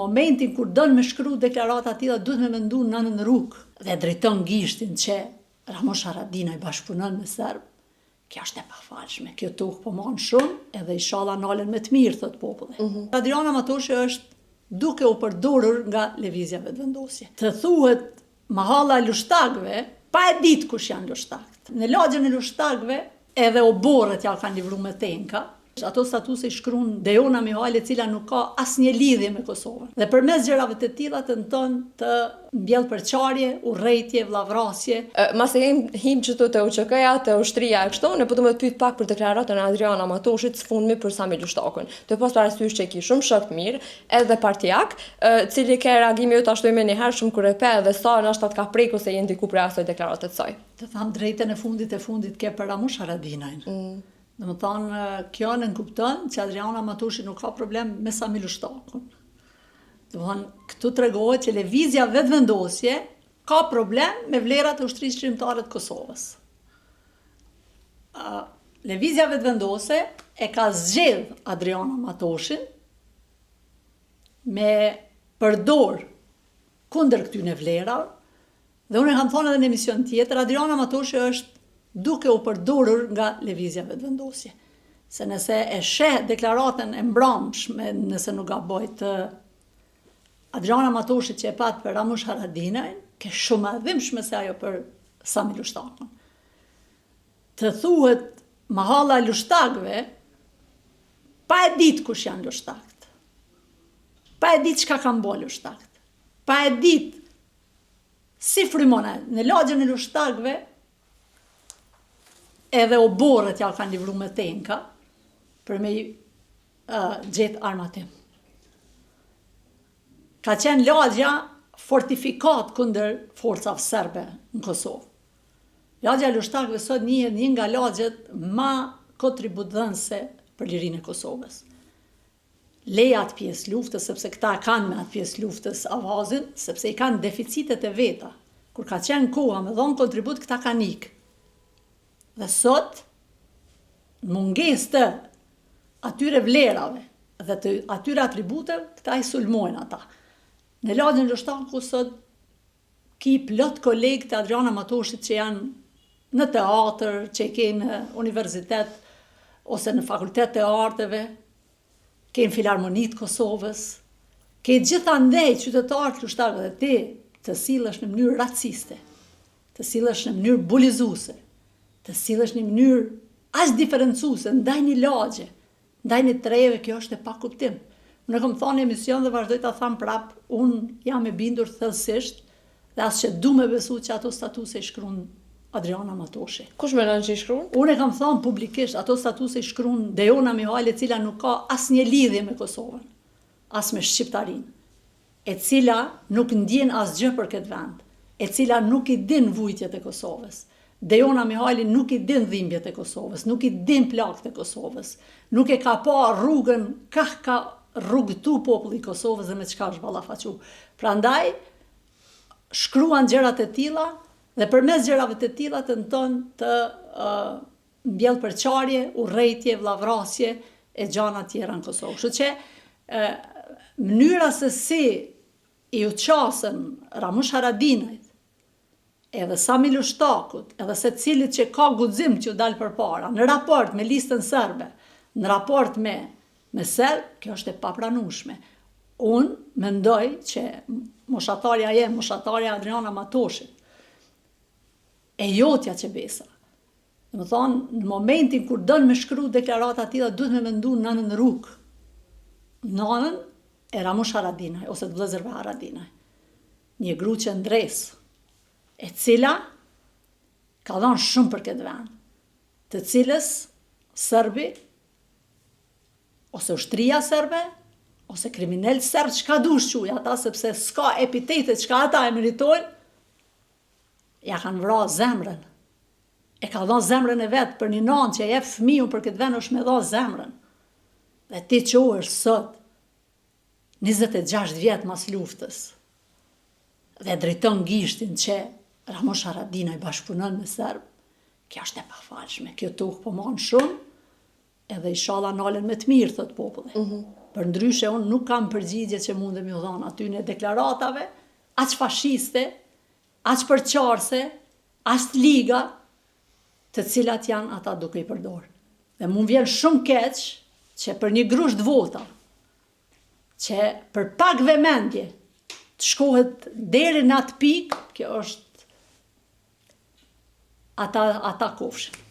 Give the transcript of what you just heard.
momentin kur dënë me shkru deklarata tilla, duhet me mendu nënën rrugë dhe drejton gishtin që Ramush Haradinaj bashkëpunon me Serb. Kjo është e pafalshme, kjo tokë po marrën shumë edhe inshallah nalen me të mirë, thot populli. Adriana Matoshi është duke u përdorur nga lëvizja vetëvendosje. Të thuhet mahalla e lushtagëve, pa e ditë kush janë lushtagët. Në lagjën e lushtagëve edhe oborët ja kanë livru me tenka. Ato statuse i shkruan Dejona Mihajli, e cila nuk ka asnjë lidhje me Kosovën. Dhe përmes gjërave të tilla tenton të mbjell përçarje, urrëtie, vllavrasje. Mase him çto te UÇK-ja, te ushtria e kështu, ne po duhet të pyet pak për deklaratën e Adriana Matoshit së fundmi për Sami Lushtakun. Të pas parasysh që ki shumë shok të mirë, edhe partijak, cili ka reagimi jot ashtu më një herë shumë kur e pe dhe sa ndoshta ka prekur se je ndiku për asoj deklaratë të saj. Të tham drejtën e fundit ke për Ramush Haradinajn. Dhe më thonë, kjo në nënkupton që Adriana Matoshi nuk ka problem me Sami Lushtakun. Dhe më thonë, këtu të regohet që lëvizja vetëvendosje ka problem me vlerat e ushtrisë shqiptare të Kosovës. Lëvizja vetëvendosje e ka zgjedh Adriana Matoshin me përdor kundër këtyne vlerave, dhe unë e kam thonë edhe në emision tjetër, Adriana Matoshi është duke u përdorur nga lëvizja vetëvendosje. Se nëse e sheh deklaratën e mbrëmshme, nëse nuk gaboj, të Adriana Matoshit që e pat për Ramush Haradinajn, ke shumë adhimshme se ajo për Sami Lushtakun. Të thuhet mahalla e lushtagëve, pa e ditë kush janë lushtagët. Pa e ditë çka kanë bërë lushtagët. Pa e ditë si frymona në lagjën e lushtagëve. Edhe oborët ja kanë livru me tenka për me gjetë armatim. Ka qenë lagja fortifikat kundër forcave serbe në Kosovë. Lagja e lushtagëve sot një nga lagjet ma kontributdhënëse për lirinë e Kosovës. Leja atë pjesë luftës, sepse këta kanë me atë pjesë luftës avazin, sepse i kanë deficitet e veta. Kur ka qenë koha me dhonë kontribut, këta kanë ikë. Dhe sot, në mungesë të atyre vlerave dhe të atyre atributeve, këta i sulmojnë ata. Në lagjën e Lushtakut sot ki plot kolegë të Adriana Matoshit që janë në teatr, që i kenë në universitet ose në fakultet të arteve, kenë filharmonitë Kosovës, ke gjithandej qytetarët Lushtakut dhe ti të sillesh në mënyrë raciste, të sillesh në mënyrë bulizuese, të sillesh në mënyrë as diferencuese ndaj një lagje, ndaj një treve, kjo është e pa kuptim. Unë kam thënë në emision dhe vazhdoj ta them prap, unë jam e bindur thellësisht dhe as që du me besu që ato statuse i shkruan Adriana Matoshi. Kush mendon që i shkruan? Unë e kam thënë publikisht, ato statuse i shkruan Dejona Mihajli, e cila nuk ka asnjë lidhje me Kosovën, as me shqiptarinë, e cila nuk ndjen asgjë për këtë vend, e cila nuk i din vujtjet e Kosovës. Dejona Mihajli nuk i din dhimbjet e Kosovës, nuk i din plagët e Kosovës, nuk e ka pa rrugën, ka rrugëtu populli i Kosovës dhe me çka është ballafaqu. Prandaj shkruan gjërat e tilla dhe përmes gjërave të tilla tenton të mbjell përçarje, urrëtie, vllavrasje e gjana tjera në Kosovë. Kështu që mënyra se si i u qasën Ramush Haradinajt, edhe Sami Lushtakut, edhe se cilit që ka guxim që u dalë përpara, në raport me listën serbe, në raport me serb, kjo është e papranueshme. Unë mendoj që moshatarja Adriana Matoshit, e jotja që besa. Dhe më thonë, në momentin kur dënë me shkru deklarata tilla, duhet me mendu nënën rrugë. Nënën e Ramush Haradinaj, ose të vëllezërve Haradinaj. Një gru që ndresë, e cila ka dhënë shumë për këtë vend, të cilës serbi, ose ushtria serbe, ose kriminal serb, çka dush quaj ata, sepse s'ka epitetet çka ata e meritojnë, ja kanë vrarë zemrën. E ka dhënë zemrën e vetë për një nanë që e jep fëmijën për këtë vend, është me dhënë zemrën. Dhe ti që është sot 26 vjet mas luftës dhe drejton gishtin që Ramush Haradinaj bashkëpunon me serb, kjo është e pafalshme. Kjo tokë po marrën shumë, edhe inshallah nalen me të mirë, thot populli. Për ndryshe, unë nuk kam përgjigje që mundem ju dhonë aty në deklaratave, aq fashiste, aq përqarse, aq liga, të cilat janë ata duke i përdorë. Dhe mu vjen shumë keq që për një grusht vota, që për pak vëmendje të shkohet deri në atë pikë, kjo është ata kofshin.